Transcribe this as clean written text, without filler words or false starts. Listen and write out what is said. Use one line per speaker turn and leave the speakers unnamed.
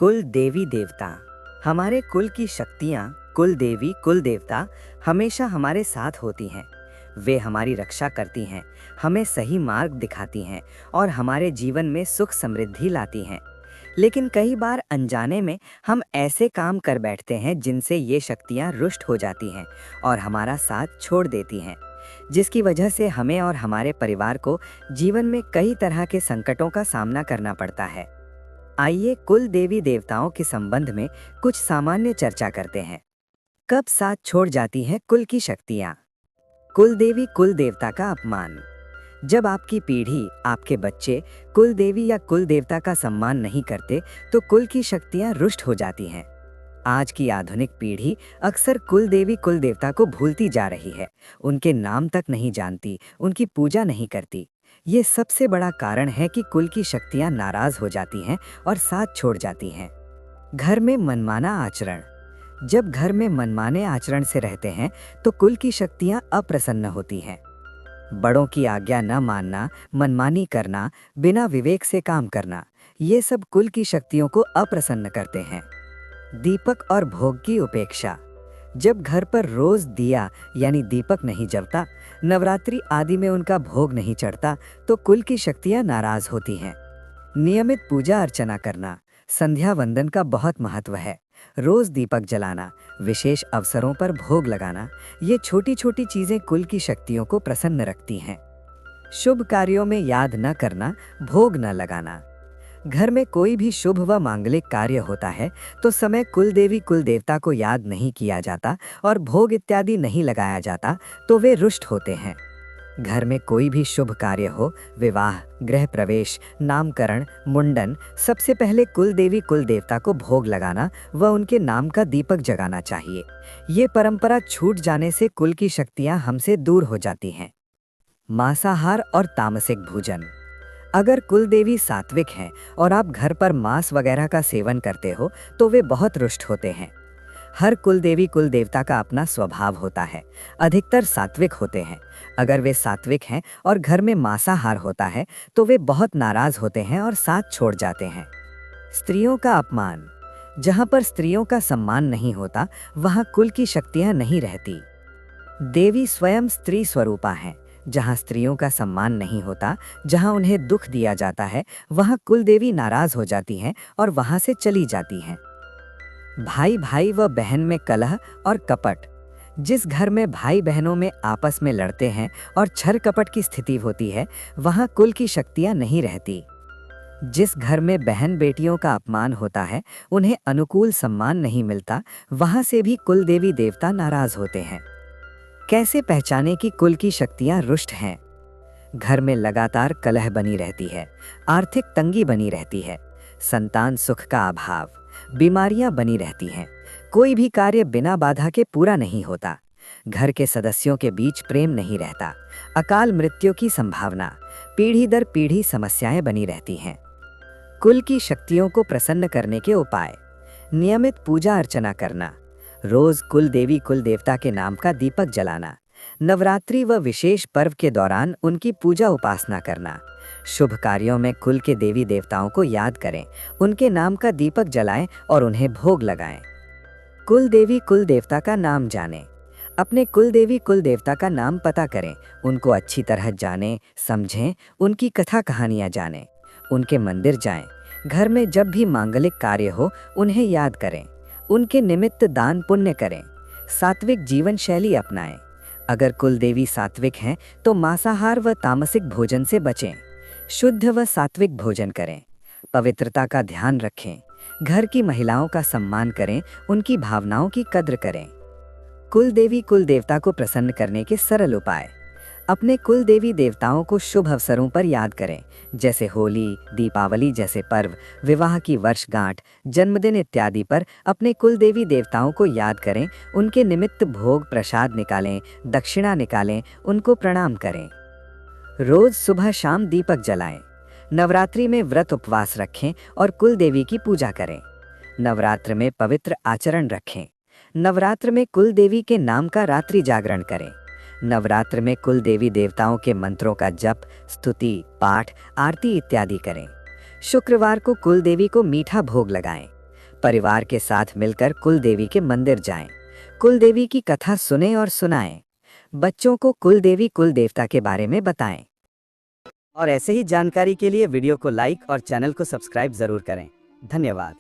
कुल देवी देवता। हमारे कुल की शक्तियाँ, कुल देवी कुल देवता हमेशा हमारे साथ होती हैं। वे हमारी रक्षा करती हैं, हमें सही मार्ग दिखाती हैं और हमारे जीवन में सुख समृद्धि लाती हैं। लेकिन कई बार अनजाने में हम ऐसे काम कर बैठते हैं जिनसे ये शक्तियाँ रुष्ट हो जाती हैं और हमारा साथ छोड़ देती हैं, जिसकी वजह से हमें और हमारे परिवार को जीवन में कई तरह के संकटों का सामना करना पड़ता है। आइए कुल देवी देवताओं के संबंध में कुछ सामान्य चर्चा करते हैं। कब साथ छोड़ जाती हैं कुल की शक्तियाँ? कुल देवी कुल देवता का अपमान। जब आपकी पीढ़ी, आपके बच्चे कुल देवी या कुल देवता का सम्मान नहीं करते तो कुल की शक्तियाँ रुष्ट हो जाती हैं। आज की आधुनिक पीढ़ी अक्सर कुल देवी कुल देवता को भूलती जा रही है, उनके नाम तक नहीं जानती, उनकी पूजा नहीं करती। ये सबसे बड़ा कारण है कि कुल की शक्तियां नाराज हो जाती हैं और साथ छोड़ जाती हैं। घर में मनमाना आचरण। जब घर में मनमाने आचरण से रहते हैं तो कुल की शक्तियां अप्रसन्न होती हैं। बड़ों की आज्ञा न मानना, मनमानी करना, बिना विवेक से काम करना, ये सब कुल की शक्तियों को अप्रसन्न करते हैं। दीपक और भोग की उपेक्षा। जब घर पर रोज दिया यानी दीपक नहीं जलता, नवरात्रि आदि में उनका भोग नहीं चढ़ता तो कुल की शक्तियां नाराज होती हैं। नियमित पूजा अर्चना करना, संध्या वंदन का बहुत महत्व है। रोज दीपक जलाना, विशेष अवसरों पर भोग लगाना, ये छोटी छोटी चीजें कुल की शक्तियों को प्रसन्न रखती हैं। शुभ कार्यों में याद न करना, भोग न लगाना। घर में कोई भी शुभ व मांगलिक कार्य होता है तो समय कुल देवी कुल देवता को याद नहीं किया जाता और भोग इत्यादि नहीं लगाया जाता तो वे रुष्ट होते हैं। घर में कोई भी शुभ कार्य हो, विवाह, गृह प्रवेश, नामकरण, मुंडन, सबसे पहले कुल देवी कुल देवता को भोग लगाना व उनके नाम का दीपक जगाना चाहिए। ये परंपरा छूट जाने से कुल की शक्तियां हमसे दूर हो जाती हैं। मांसाहार और तामसिक भोजन। अगर कुल देवी सात्विक हैं और आप घर पर मांस वगैरह का सेवन करते हो तो वे बहुत रुष्ट होते हैं। हर कुल देवी कुल देवता का अपना स्वभाव होता है, अधिकतर सात्विक होते हैं। अगर वे सात्विक हैं और घर में मांसाहार होता है तो वे बहुत नाराज होते हैं और साथ छोड़ जाते हैं। स्त्रियों का अपमान। जहाँ पर स्त्रियों का सम्मान नहीं होता वहाँ कुल की शक्तियाँ नहीं रहती। देवी स्वयं स्त्री स्वरूपा हैं। जहाँ स्त्रियों का सम्मान नहीं होता, जहाँ उन्हें दुख दिया जाता है, वहाँ कुल देवी नाराज हो जाती हैं और वहाँ से चली जाती हैं। भाई भाई व बहन में कलह और कपट। जिस घर में भाई बहनों में आपस में लड़ते हैं और छल कपट की स्थिति होती है, वहाँ कुल की शक्तियाँ नहीं रहती। जिस घर में बहन बेटियों का अपमान होता है, उन्हें अनुकूल सम्मान नहीं मिलता, वहाँ से भी कुल देवी देवता नाराज होते हैं। कैसे पहचाने कि कुल की शक्तियां रुष्ट हैं? घर में लगातार कलह बनी रहती है, आर्थिक तंगी बनी रहती है, संतान सुख का अभाव, बीमारियां बनी रहती हैं, कोई भी कार्य बिना बाधा के पूरा नहीं होता, घर के सदस्यों के बीच प्रेम नहीं रहता, अकाल मृत्यु की संभावना, पीढ़ी दर पीढ़ी समस्याएं बनी रहती हैं। कुल की शक्तियों को प्रसन्न करने के उपाय। नियमित पूजा अर्चना करना, रोज कुल देवी कुल देवता के नाम का दीपक जलाना, नवरात्रि व विशेष पर्व के दौरान उनकी पूजा उपासना करना, शुभ कार्यों में कुल के देवी देवताओं को याद करें, उनके नाम का दीपक जलाएं और उन्हें भोग लगाएं। कुल देवी कुल देवता का नाम जानें। अपने कुल देवी कुल देवता का नाम पता करें, उनको अच्छी तरह जानें, समझें, उनकी कथा कहानियां जानें, उनके मंदिर जाएं। घर में जब भी मांगलिक कार्य हो उन्हें याद करें, उनके निमित्त दान पुण्य करें, सात्विक जीवन शैली अपनाएं। अगर कुल देवी सात्विक हैं तो मांसाहार व तामसिक भोजन से बचें, शुद्ध व सात्विक भोजन करें, पवित्रता का ध्यान रखें, घर की महिलाओं का सम्मान करें, उनकी भावनाओं की कद्र करें। कुल देवी कुल देवता को प्रसन्न करने के सरल उपाय। अपने कुल देवी देवताओं को शुभ अवसरों पर याद करें, जैसे होली, दीपावली जैसे पर्व, विवाह की वर्षगांठ, जन्मदिन इत्यादि पर अपने कुल देवी देवताओं को याद करें, उनके निमित्त भोग प्रसाद निकालें, दक्षिणा निकालें, उनको प्रणाम करें। रोज सुबह शाम दीपक जलाएं। नवरात्रि में व्रत उपवास रखें और कुल देवी की पूजा करें। नवरात्र में पवित्र आचरण रखें। नवरात्र में कुल देवी के नाम का रात्रि जागरण करें। नवरात्र में कुल देवी देवताओं के मंत्रों का जप, स्तुति, पाठ, आरती इत्यादि करें। शुक्रवार को कुल देवी को मीठा भोग लगाएं। परिवार के साथ मिलकर कुल देवी के मंदिर जाएं। कुल देवी की कथा सुने और सुनाएं। बच्चों को कुल देवी कुल देवता के बारे में बताएं। और ऐसे ही जानकारी के लिए वीडियो को लाइक और चैनल को सब्सक्राइब जरूर करें। धन्यवाद।